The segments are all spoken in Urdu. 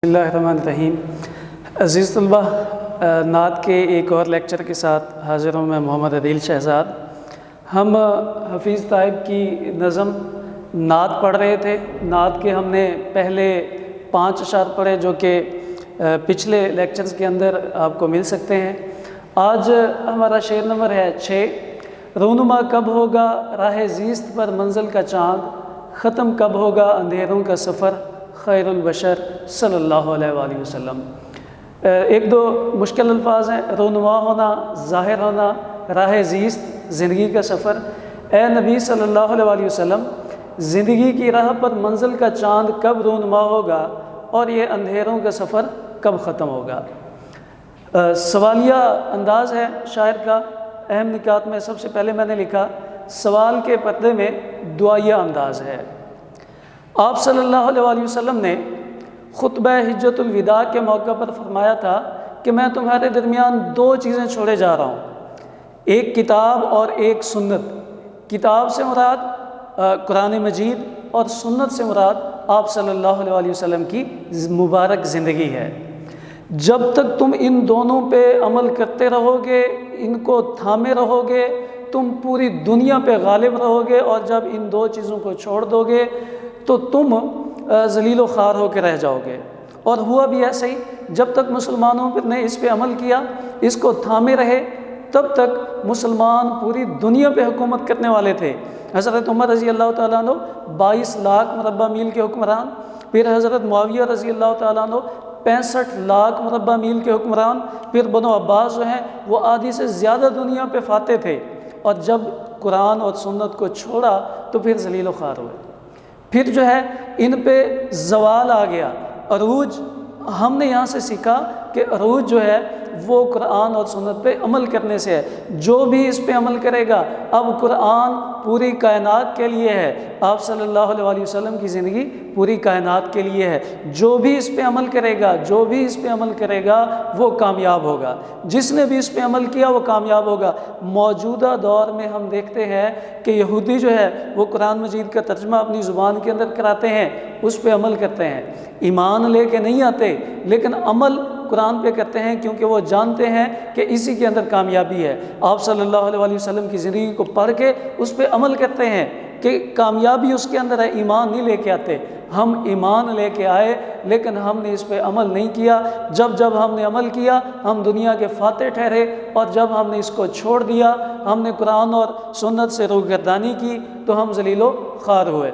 بسم اللہ الرحمن الرحیم۔ عزیز طلبہ، نعت کے ایک اور لیکچر کے ساتھ حاضر ہوں میں محمد عدیل شہزاد۔ ہم حفیظ طائب کی نظم نعت پڑھ رہے تھے۔ نعت کے ہم نے پہلے 5 اشعار پڑھے جو کہ پچھلے لیکچرز کے اندر آپ کو مل سکتے ہیں۔ آج ہمارا شعر نمبر ہے 6۔ رونما کب ہوگا راہ زیست پر منزل کا چاند، ختم کب ہوگا اندھیروں کا سفر خیر البشر صلی اللہ علیہ وآلہ وسلم۔ ایک دو مشکل الفاظ ہیں، رونما ہونا، ظاہر ہونا، راہ زیست زندگی کا سفر۔ اے نبی صلی اللہ علیہ وآلہ وسلم، زندگی کی راہ پر منزل کا چاند کب رونما ہوگا اور یہ اندھیروں کا سفر کب ختم ہوگا۔ سوالیہ انداز ہے شاعر کا۔ اہم نکات میں سب سے پہلے میں نے لکھا سوال کے پردے میں دعائیہ انداز ہے۔ آپ صلی اللہ علیہ وآلہ وسلم نے خطبہ حجۃ الوداع کے موقع پر فرمایا تھا کہ میں تمہارے درمیان 2 چیزیں چھوڑے جا رہا ہوں، ایک کتاب اور ایک سنت۔ کتاب سے مراد قرآن مجید اور سنت سے مراد آپ صلی اللہ علیہ وآلہ وسلم کی مبارک زندگی ہے۔ جب تک تم ان دونوں پہ عمل کرتے رہو گے، ان کو تھامے رہو گے، تم پوری دنیا پہ غالب رہو گے، اور جب ان 2 چیزوں کو چھوڑ دو گے تو تم ذلیل و خوار ہو کے رہ جاؤ گے۔ اور ہوا بھی ایسا ہی، جب تک مسلمانوں نے اس پہ عمل کیا، اس کو تھامے رہے، تب تک مسلمان پوری دنیا پہ حکومت کرنے والے تھے۔ حضرت عمر رضی اللہ تعالیٰ عنہ 22 لاکھ مربع میل کے حکمران، پھر حضرت معاویہ رضی اللہ تعالیٰ عنہ 65 لاکھ مربع میل کے حکمران، پھر بنو عباس جو ہیں وہ آدھی سے زیادہ دنیا پہ فاتح تھے، اور جب قرآن اور سنت کو چھوڑا تو پھر ذلیل و خوار ہوئے۔ پھر جو ہے ان پہ زوال آ گیا، عروج۔ ہم نے یہاں سے سیکھا کہ عروج جو ہے وہ قرآن اور سنت پہ عمل کرنے سے ہے۔ جو بھی اس پہ عمل کرے گا، اب قرآن پوری کائنات کے لیے ہے، آپ صلی اللہ علیہ وآلہ وسلم کی زندگی پوری کائنات کے لیے ہے۔ جو بھی اس پہ عمل کرے گا، جو بھی اس پہ عمل کرے گا وہ کامیاب ہوگا۔ جس نے بھی اس پہ عمل کیا وہ کامیاب ہوگا۔ موجودہ دور میں ہم دیکھتے ہیں کہ یہودی جو ہے وہ قرآن مجید کا ترجمہ اپنی زبان کے اندر کراتے ہیں، اس پہ عمل کرتے ہیں، ایمان لے کے نہیں آتے، لیکن عمل قرآن پہ کرتے ہیں کیونکہ وہ جانتے ہیں کہ اسی کے اندر کامیابی ہے۔ آپ صلی اللہ علیہ وآلہ وسلم کی زندگی کو پڑھ کے اس پہ عمل کرتے ہیں کہ کامیابی اس کے اندر ہے، ایمان نہیں لے کے آتے۔ ہم ایمان لے کے آئے لیکن ہم نے اس پہ عمل نہیں کیا۔ جب ہم نے عمل کیا ہم دنیا کے فاتح ٹھہرے، اور جب ہم نے اس کو چھوڑ دیا، ہم نے قرآن اور سنت سے روگردانی کی تو ہم ذلیل و خوار ہوئے۔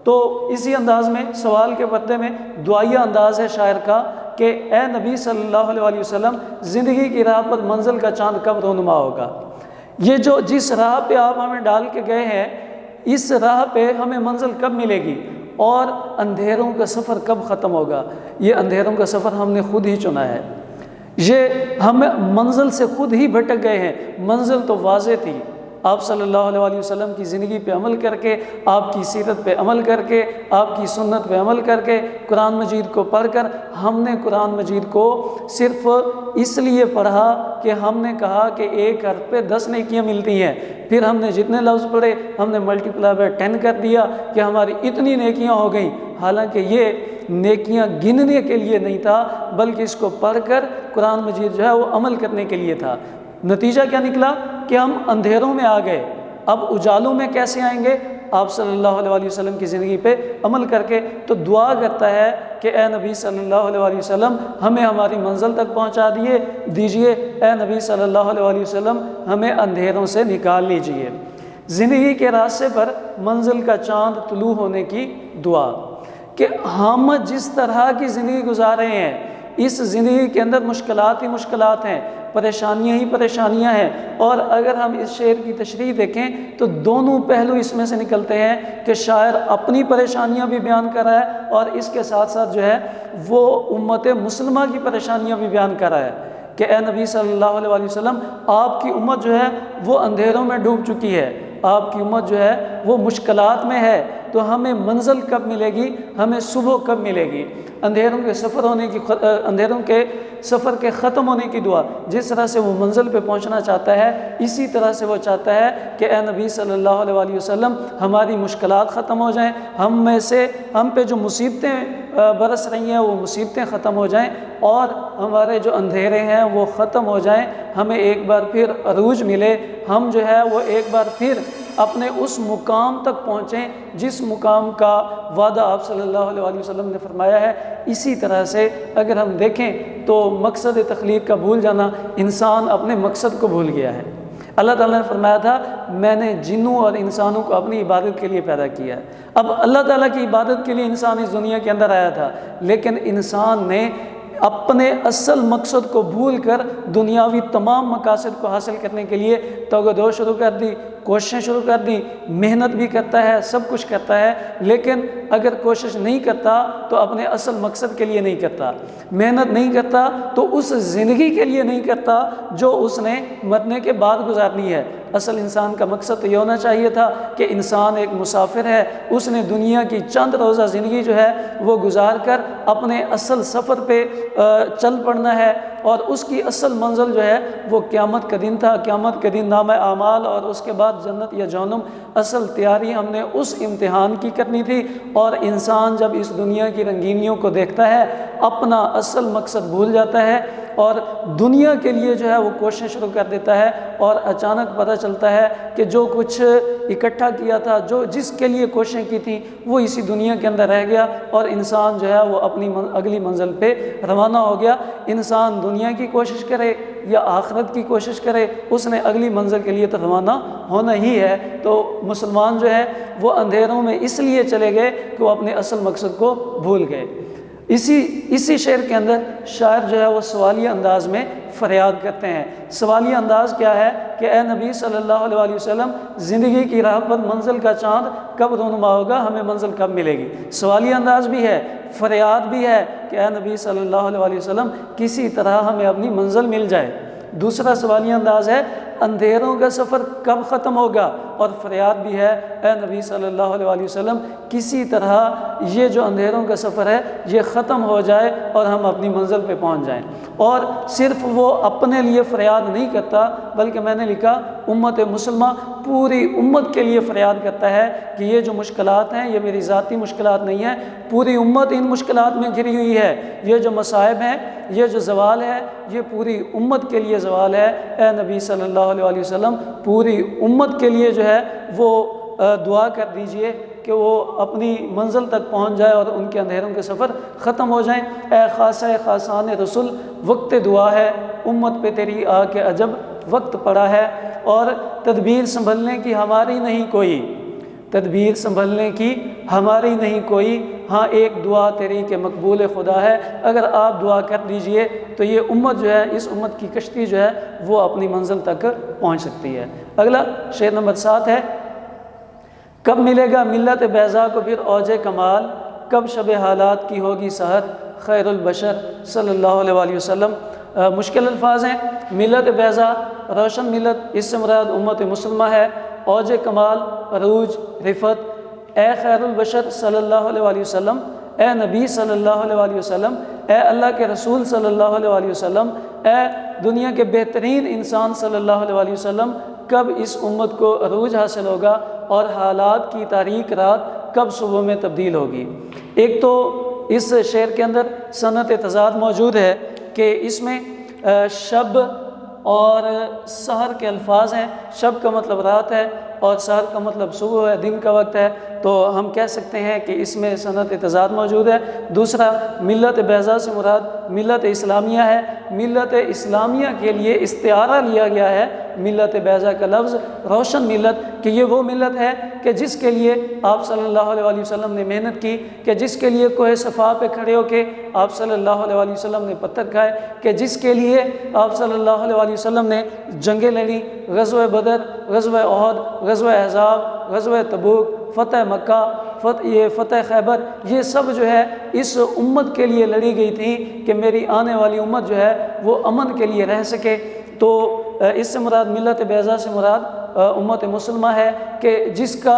تو اسی انداز میں سوال کے پردے میں دعائیہ انداز ہے شاعر کا کہ اے نبی صلی اللہ علیہ وآلہ وسلم، زندگی کی راہ پر منزل کا چاند کب رونما ہوگا۔ یہ جو جس راہ پہ آپ ہمیں ڈال کے گئے ہیں، اس راہ پہ ہمیں منزل کب ملے گی، اور اندھیروں کا سفر کب ختم ہوگا۔ یہ اندھیروں کا سفر ہم نے خود ہی چنا ہے، یہ ہم منزل سے خود ہی بھٹک گئے ہیں۔ منزل تو واضح تھی، آپ صلی اللہ علیہ وآلہ وسلم کی زندگی پہ عمل کر کے، آپ کی سیرت پہ عمل کر کے، آپ کی سنت پہ عمل کر کے، قرآن مجید کو پڑھ کر۔ ہم نے قرآن مجید کو صرف اس لیے پڑھا کہ ہم نے کہا کہ ایک حرف پہ 10 نیکیاں ملتی ہیں، پھر ہم نے جتنے لفظ پڑھے ہم نے ملٹیپلائی بائی 10 کر دیا کہ ہماری اتنی نیکیاں ہو گئیں۔ حالانکہ یہ نیکیاں گننے کے لیے نہیں تھا، بلکہ اس کو پڑھ کر قرآن مجید جو ہے وہ عمل کرنے کے لیے تھا۔ نتیجہ کیا نکلا کہ ہم اندھیروں میں آ گئے، اب اجالوں میں کیسے آئیں گے؟ آپ صلی اللہ علیہ وآلہ وسلم کی زندگی پہ عمل کر کے۔ تو دعا کرتا ہے کہ اے نبی صلی اللہ علیہ وآلہ وسلم، ہمیں ہماری منزل تک پہنچا دیجئے، اے نبی صلی اللہ علیہ وآلہ وسلم، ہمیں اندھیروں سے نکال لیجئے۔ زندگی کے راستے پر منزل کا چاند طلوع ہونے کی دعا کہ ہم جس طرح کی زندگی گزار رہے ہیں، اس زندگی کے اندر مشکلات ہی مشکلات ہیں، پریشانیاں ہی پریشانیاں ہیں۔ اور اگر ہم اس شعر کی تشریح دیکھیں تو دونوں پہلو اس میں سے نکلتے ہیں کہ شاعر اپنی پریشانیاں بھی بیان کر رہا ہے، اور اس کے ساتھ ساتھ جو ہے وہ امت مسلمہ کی پریشانیاں بھی بیان کر رہا ہے کہ اے نبی صلی اللہ علیہ وآلہ وسلم، آپ کی امت جو ہے وہ اندھیروں میں ڈوب چکی ہے، آپ کی امت جو ہے وہ مشکلات میں ہے، تو ہمیں منزل کب ملے گی، ہمیں صبح کب ملے گی؟ اندھیروں کے سفر کے ختم ہونے کی دعا، جس طرح سے وہ منزل پہ پہنچنا چاہتا ہے، اسی طرح سے وہ چاہتا ہے کہ اے نبی صلی اللہ علیہ وآلہ وسلم ہماری مشکلات ختم ہو جائیں، ہم پہ جو مصیبتیں برس رہی ہیں وہ مصیبتیں ختم ہو جائیں، اور ہمارے جو اندھیرے ہیں وہ ختم ہو جائیں، ہمیں ایک بار پھر عروج ملے، ہم جو ہے وہ ایک بار پھر اپنے اس مقام تک پہنچیں جس مقام کا وعدہ آپ صلی اللہ علیہ وآلہ وسلم نے فرمایا ہے۔ اسی طرح سے اگر ہم دیکھیں تو مقصد تخلیق کا بھول جانا، انسان اپنے مقصد کو بھول گیا ہے۔ اللہ تعالیٰ نے فرمایا تھا میں نے جنوں اور انسانوں کو اپنی عبادت کے لیے پیدا کیا ہے۔ اب اللہ تعالیٰ کی عبادت کے لیے انسان اس دنیا کے اندر آیا تھا، لیکن انسان نے اپنے اصل مقصد کو بھول کر دنیاوی تمام مقاصد کو حاصل کرنے کے لیے توغ شروع کر دی، کوششیں شروع کر دی، محنت بھی کرتا ہے، سب کچھ کرتا ہے، لیکن اگر کوشش نہیں کرتا تو اپنے اصل مقصد کے لیے نہیں کرتا، محنت نہیں کرتا تو اس زندگی کے لیے نہیں کرتا جو اس نے مرنے کے بعد گزارنی ہے۔ اصل انسان کا مقصد تو یہ ہونا چاہیے تھا کہ انسان ایک مسافر ہے، اس نے دنیا کی چند روزہ زندگی جو ہے وہ گزار کر اپنے اصل سفر پہ چل پڑنا ہے، اور اس کی اصل منزل جو ہے وہ قیامت کا دن تھا۔ قیامت کے دن نامہ اعمال اور اس کے بعد جنت یا جہنم، اصل تیاری ہم نے اس امتحان کی کرنی تھی۔ اور انسان جب اس دنیا کی رنگینیوں کو دیکھتا ہے اپنا اصل مقصد بھول جاتا ہے اور دنیا کے لیے جو ہے وہ کوشش شروع کر دیتا ہے، اور اچانک پتہ چلتا ہے کہ جو کچھ اکٹھا کیا تھا، جس کے لیے کوششیں کی تھیں، وہ اسی دنیا کے اندر رہ گیا، اور انسان جو ہے وہ اپنی اگلی منزل پہ روانہ ہو گیا۔ انسان دنیا کی کوشش کرے یا آخرت کی کوشش کرے، اس نے اگلی منزل کے لیے تو روانہ ہونا ہی ہے۔ تو مسلمان جو ہے وہ اندھیروں میں اس لیے چلے گئے کہ وہ اپنے اصل مقصد کو بھول گئے۔ اسی شعر کے اندر شاعر جو ہے وہ سوالیہ انداز میں فریاد کرتے ہیں۔ سوالیہ انداز کیا ہے کہ اے نبی صلی اللہ علیہ وآلہ وسلم زندگی کی راہ پر منزل کا چاند کب رونما ہوگا، ہمیں منزل کب ملے گی؟ سوالیہ انداز بھی ہے، فریاد بھی ہے کہ اے نبی صلی اللہ علیہ وآلہ وسلم کسی طرح ہمیں اپنی منزل مل جائے۔ دوسرا سوالیہ انداز ہے اندھیروں کا سفر کب ختم ہوگا، اور فریاد بھی ہے اے نبی صلی اللہ علیہ وآلہ وسلم کسی طرح یہ جو اندھیروں کا سفر ہے یہ ختم ہو جائے اور ہم اپنی منزل پہ پہنچ جائیں۔ اور صرف وہ اپنے لیے فریاد نہیں کرتا، بلکہ میں نے لکھا امت مسلمہ پوری امت کے لیے فریاد کرتا ہے کہ یہ جو مشکلات ہیں یہ میری ذاتی مشکلات نہیں ہیں، پوری امت ان مشکلات میں گھری ہوئی ہے، یہ جو مصائب ہیں، یہ جو زوال ہے، یہ پوری امت کے لیے زوال ہے۔ اے نبی صلی اللہ علیہ وآلہ وسلم پوری امت کے لیے جو ہے وہ دعا کر دیجئے کہ وہ اپنی منزل تک پہنچ جائے اور ان کے اندھیروں کے سفر ختم ہو جائیں۔ اے خاصہ خاصان رسول وقت دعا ہے، امت پہ تیری آ کے عجب وقت پڑا ہے، اور تدبیر سنبھلنے کی ہماری نہیں کوئی، تدبیر سنبھلنے کی ہماری نہیں کوئی، ہاں ایک دعا تیری کہ مقبول خدا ہے، اگر آپ دعا کر دیجئے تو یہ امت جو ہے، اس امت کی کشتی جو ہے وہ اپنی منزل تک پہنچ سکتی ہے۔ اگلا شعر نمبر 7 ہے، کب ملے گا ملت بیضا کو پھر اوج کمال، کب شب حالات کی ہوگی سحر، خیر البشر صلی اللہ علیہ وآلہ وسلم۔ مشکل الفاظ ہیں۔ ملت بیضا روشن ملت، اس سے مراد امت مسلمہ ہے۔ اوج کمال عروج رفت، اے خیر البشر صلی اللہ علیہ وآلہ وسلم، اے نبی صلی اللہ علیہ وآلہ وسلم، اے اللہ کے رسول صلی اللہ علیہ وآلہ وسلم، اے دنیا کے بہترین انسان صلی اللہ علیہ وآلہ وسلم، کب اس امت کو عروج حاصل ہوگا اور حالات کی تاریک رات کب صبح میں تبدیل ہوگی؟ ایک تو اس شعر کے اندر صنعت تضاد موجود ہے کہ اس میں شب اور سحر کے الفاظ ہیں۔ شب کا مطلب رات ہے اور سحر کا مطلب صبح ہے، دن کا وقت ہے، تو ہم کہہ سکتے ہیں کہ اس میں صنعت تضاد موجود ہے۔ دوسرا، ملت بیضا سے مراد ملت اسلامیہ ہے۔ ملت اسلامیہ کے لیے استعارہ لیا گیا ہے ملت بیضا کا لفظ، روشن ملت، کہ یہ وہ ملت ہے کہ جس کے لیے آپ صلی اللہ علیہ وآلہ وسلم نے محنت کی، کہ جس کے لیے کوہ صفا پہ کھڑے ہو کے آپ صلی اللہ علیہ وآلہ وسلم نے پتھر کھائے، کہ جس کے لیے آپ صلی اللہ علیہ وآلہ وسلم نے جنگیں لڑی، غزوہ بدر، غزوہ احد، غزوہ احزاب، غزوہ تبوک، فتح مکہ، فتح خیبر، یہ سب جو ہے اس امت کے لیے لڑی گئی تھی کہ میری آنے والی امت جو ہے وہ امن کے لیے رہ سکے۔ تو اس سے مراد ملت بیضا سے مراد امت مسلمہ ہے کہ جس کا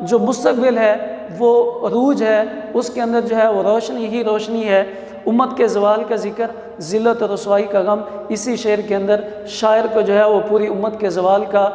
جو مستقبل ہے وہ عروج ہے، اس کے اندر جو ہے وہ روشنی ہی روشنی ہے۔ امت کے زوال کا ذکر، ذلت اور رسوائی کا غم، اسی شعر کے اندر شاعر کو جو ہے وہ پوری امت کے زوال کا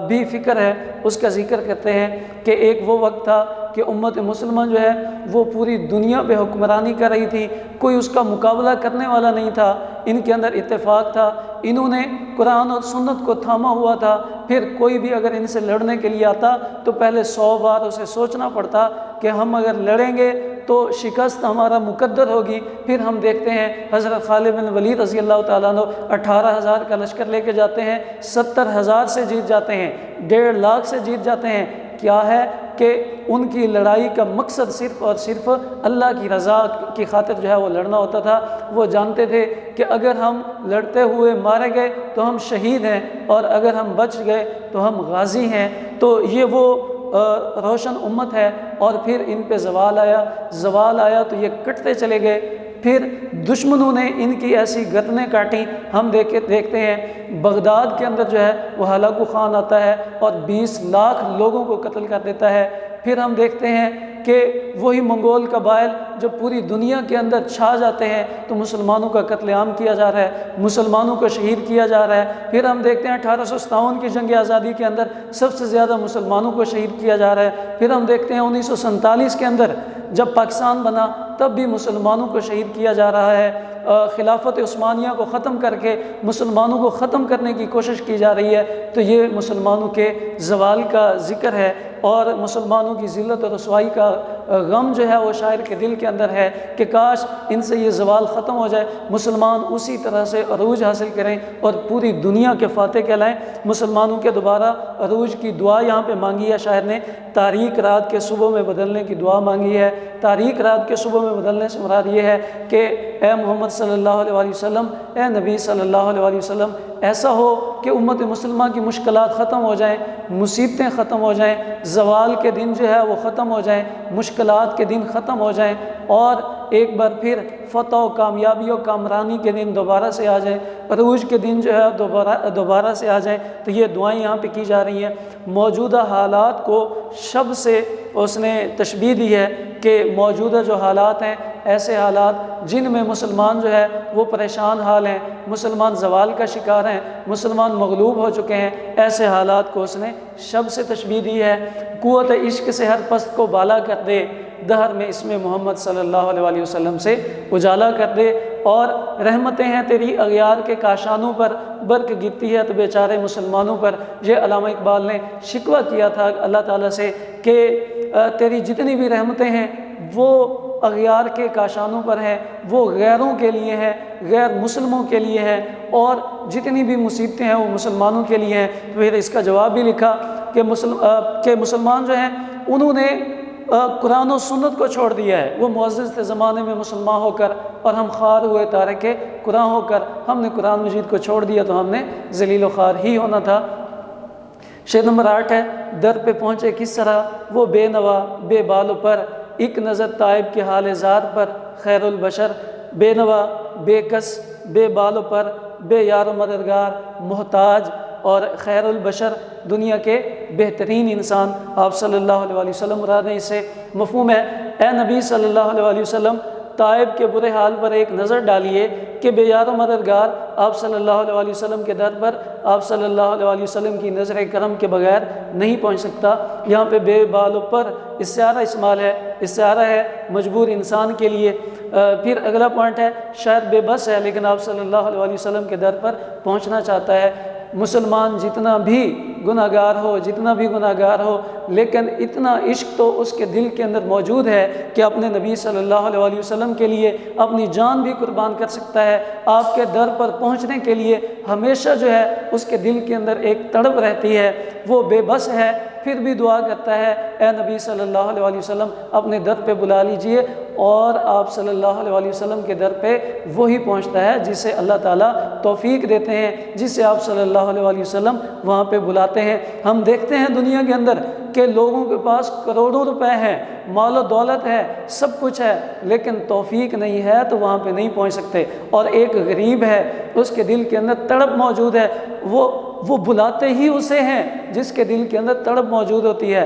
بھی فکر ہے۔ اس کا ذکر کرتے ہیں کہ ایک وہ وقت تھا کہ امت مسلمہ جو ہے وہ پوری دنیا پہ حکمرانی کر رہی تھی، کوئی اس کا مقابلہ کرنے والا نہیں تھا، ان کے اندر اتفاق تھا، انہوں نے قرآن اور سنت کو تھاما ہوا تھا۔ پھر کوئی بھی اگر ان سے لڑنے کے لیے آتا تو پہلے 100 بار اسے سوچنا پڑتا کہ ہم اگر لڑیں گے تو شکست ہمارا مقدر ہوگی۔ پھر ہم دیکھتے ہیں حضرت خالد بن ولید رضی اللہ تعالیٰ عنہ 18,000 کا لشکر لے کے جاتے ہیں، 70,000 سے جیت جاتے ہیں، 1.5 لاکھ سے جیت جاتے ہیں۔ کیا ہے کہ ان کی لڑائی کا مقصد صرف اور صرف اللہ کی رضا کی خاطر جو ہے وہ لڑنا ہوتا تھا۔ وہ جانتے تھے کہ اگر ہم لڑتے ہوئے مارے گئے تو ہم شہید ہیں، اور اگر ہم بچ گئے تو ہم غازی ہیں۔ تو یہ وہ روشن امت ہے۔ اور پھر ان پہ زوال آیا تو یہ کٹتے چلے گئے۔ پھر دشمنوں نے ان کی ایسی گردنیں کاٹیں، ہم دیکھتے ہیں بغداد کے اندر جو ہے وہ ہلاکو خان آتا ہے اور 20 لاکھ لوگوں کو قتل کر دیتا ہے۔ پھر ہم دیکھتے ہیں کہ وہی منگول قبائل جو پوری دنیا کے اندر چھا جاتے ہیں تو مسلمانوں کا قتل عام کیا جا رہا ہے، مسلمانوں کو شہید کیا جا رہا ہے۔ پھر ہم دیکھتے ہیں 1857 کی جنگ آزادی کے اندر سب سے زیادہ مسلمانوں کو شہید کیا جا رہا ہے۔ پھر ہم دیکھتے ہیں 1947 کے اندر جب پاکستان بنا تب بھی مسلمانوں کو شہید کیا جا رہا ہے۔ خلافت عثمانیہ کو ختم کر کے مسلمانوں کو ختم کرنے کی کوشش کی جا رہی ہے۔ تو یہ مسلمانوں کے زوال کا ذکر ہے، اور مسلمانوں کی ذلت اور رسوائی کا غم جو ہے وہ شاعر کے دل کے اندر ہے کہ کاش ان سے یہ زوال ختم ہو جائے، مسلمان اسی طرح سے عروج حاصل کریں اور پوری دنیا کے فاتح کہلائیں۔ مسلمانوں کے دوبارہ عروج کی دعا یہاں پہ مانگی ہے شاعر نے، تاریک رات کے صبح میں بدلنے کی دعا مانگی ہے۔ تاریک رات کے صبح میں بدلنے سے مراد یہ ہے کہ اے محمد صلی اللہ علیہ وسلم، اے نبی صلی اللہ علیہ وسلم، ایسا ہو کہ امت مسلمہ کی مشکلات ختم ہو جائیں، مصیبتیں ختم ہو جائیں، زوال کے دن جو ہے وہ ختم ہو جائیں، مشکلات کے دن ختم ہو جائیں، اور ایک بار پھر فتح و کامیابی و کامرانی کے دن دوبارہ سے آ جائیں، عروج کے دن جو ہے دوبارہ سے آ جائیں۔ تو یہ دعائیں یہاں پہ کی جا رہی ہیں۔ موجودہ حالات کو شب سے اس نے تشبیہ دی ہے کہ موجودہ جو حالات ہیں ایسے حالات جن میں مسلمان جو ہے وہ پریشان حال ہیں، مسلمان زوال کا شکار ہیں، مسلمان مغلوب ہو چکے ہیں، ایسے حالات کو اس نے شب سے تشبیہ دی ہے۔ قوت عشق سے ہر پست کو بالا کر دے، دہر میں اسم محمد صلی اللہ علیہ وسلم سے اجالا کر دے، اور رحمتیں ہیں تیری اغیار کے کاشانوں پر، برق گرتی ہے تو بیچارے مسلمانوں پر۔ یہ علامہ اقبال نے شکوہ کیا تھا اللہ تعالیٰ سے کہ تیری جتنی بھی رحمتیں ہیں وہ اغیار کے کاشانوں پر ہیں، وہ غیروں کے لیے ہیں، غیر مسلموں کے لیے ہیں، اور جتنی بھی مصیبتیں ہیں وہ مسلمانوں کے لیے ہیں۔ پھر اس کا جواب بھی لکھا کہ مسلمان جو ہیں انہوں نے قرآن و سنت کو چھوڑ دیا ہے۔ وہ معزز تھے زمانے میں مسلمان ہو کر، اور ہم خوار ہوئے تارک قرآن ہو کر، ہم نے قرآن مجید کو چھوڑ دیا تو ہم نے ذلیل و خوار ہی ہونا تھا۔ شعر نمبر 8 ہے، در پہ پہنچے کس طرح وہ بے نوا بے بالوں پر، ایک نظر طائب کے حال زار پر، خیر البشر بے نوا بے کس بے بالوں پر، بے یار و مددگار محتاج، اور خیر البشر دنیا کے بہترین انسان آپ صلی اللہ علیہ وسلم مراد ہے۔ اس سے مفہوم ہے اے نبی صلی اللہ علیہ وسلم، طائب کے برے حال پر ایک نظر ڈالیے کہ بے یار و مددگار آپ صلی اللہ علیہ وسلم کے در پر آپ صلی اللہ علیہ وسلم کی نظر کرم کے بغیر نہیں پہنچ سکتا۔ یہاں پہ بے بالوں پر استعارہ استعمال ہے، استعارہ ہے مجبور انسان کے لیے۔ پھر اگلا پوائنٹ ہے شاید بے بس ہے لیکن آپ صلی اللہ علیہ وسلم کے در پر پہنچنا چاہتا ہے۔ مسلمان جتنا بھی گناہ گار ہو لیکن اتنا عشق تو اس کے دل کے اندر موجود ہے کہ اپنے نبی صلی اللہ علیہ وسلم کے لیے اپنی جان بھی قربان کر سکتا ہے۔ آپ کے در پر پہنچنے کے لیے ہمیشہ جو ہے اس کے دل کے اندر ایک تڑپ رہتی ہے، وہ بے بس ہے، پھر بھی دعا کرتا ہے اے نبی صلی اللہ علیہ وسلم اپنے در پہ بلا لیجئے، اور آپ صلی اللہ علیہ وسلم کے در پہ وہی پہنچتا ہے جسے اللہ تعالیٰ توفیق دیتے ہیں، جسے آپ صلی اللہ علیہ وسلم وہاں پہ بلاتے ہیں۔ ہم دیکھتے ہیں دنیا کے اندر کہ لوگوں کے پاس کروڑوں روپے ہیں، مال و دولت ہے، سب کچھ ہے، لیکن توفیق نہیں ہے تو وہاں پہ نہیں پہنچ سکتے۔ اور ایک غریب ہے، اس کے دل کے اندر تڑپ موجود ہے، وہ بلاتے ہی اسے ہیں جس کے دل کے اندر تڑپ موجود ہوتی ہے۔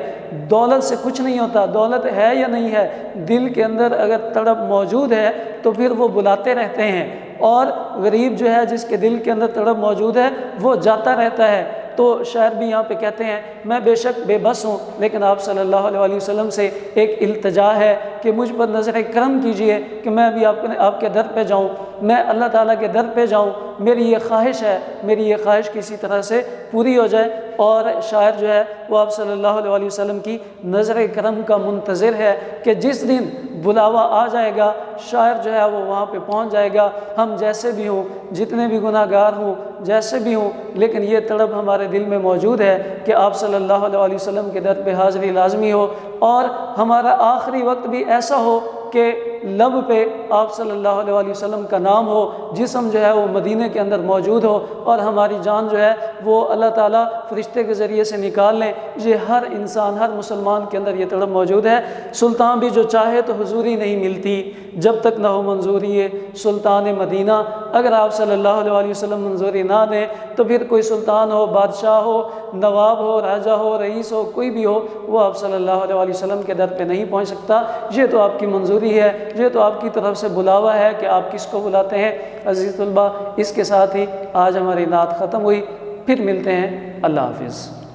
دولت سے کچھ نہیں ہوتا، دولت ہے یا نہیں ہے، دل کے اندر اگر تڑپ موجود ہے تو پھر وہ بلاتے رہتے ہیں۔ اور غریب جو ہے جس کے دل کے اندر تڑپ موجود ہے وہ جاتا رہتا ہے۔ تو شاعر بھی یہاں پہ کہتے ہیں میں بے شک بے بس ہوں، لیکن آپ صلی اللہ علیہ وسلم سے ایک التجا ہے کہ مجھ پر نظر کرم کیجئے کہ میں بھی آپ کے در پہ جاؤں، میں اللہ تعالیٰ کے در پہ جاؤں، میری یہ خواہش ہے، میری یہ خواہش کسی طرح سے پوری ہو جائے۔ اور شاعر جو ہے وہ آپ صلی اللہ علیہ وسلم کی نظر کرم کا منتظر ہے کہ جس دن بلاوا آ جائے گا شاعر جو ہے وہ وہاں پہ پہنچ جائے گا۔ ہم جیسے بھی ہوں، جتنے بھی گناہ گار ہوں، جیسے بھی ہوں، لیکن یہ تڑپ ہمارے دل میں موجود ہے کہ آپ صلی اللہ علیہ وسلم کے در پہ حاضری لازمی ہو، اور ہمارا آخری وقت بھی ایسا ہو کہ لب پہ آپ صلی اللہ علیہ وسلم کا نام ہو، جسم جو ہے وہ مدینہ کے اندر موجود ہو، اور ہماری جان جو ہے وہ اللہ تعالیٰ فرشتے کے ذریعے سے نکال لیں۔ یہ ہر انسان، ہر مسلمان کے اندر یہ تڑپ موجود ہے۔ سلطان بھی جو چاہے تو حضوری نہیں ملتی جب تک نہ ہو منظوری ہے سلطان مدینہ۔ اگر آپ صلی اللہ علیہ وسلم منظوری نہ دیں تو پھر کوئی سلطان ہو، بادشاہ ہو، نواب ہو، راجہ ہو، رئیس ہو، کوئی بھی ہو، وہ آپ صلی اللہ علیہ وسلم کے در پہ نہیں پہنچ سکتا۔ یہ تو آپ کی منظوری ہے، یہ تو آپ کی طرف سے بلاوا ہے کہ آپ کس کو بلاتے ہیں۔ عزیز طلبہ، اس کے ساتھ ہی آج ہماری نعت ختم ہوئی، پھر ملتے ہیں، اللہ حافظ۔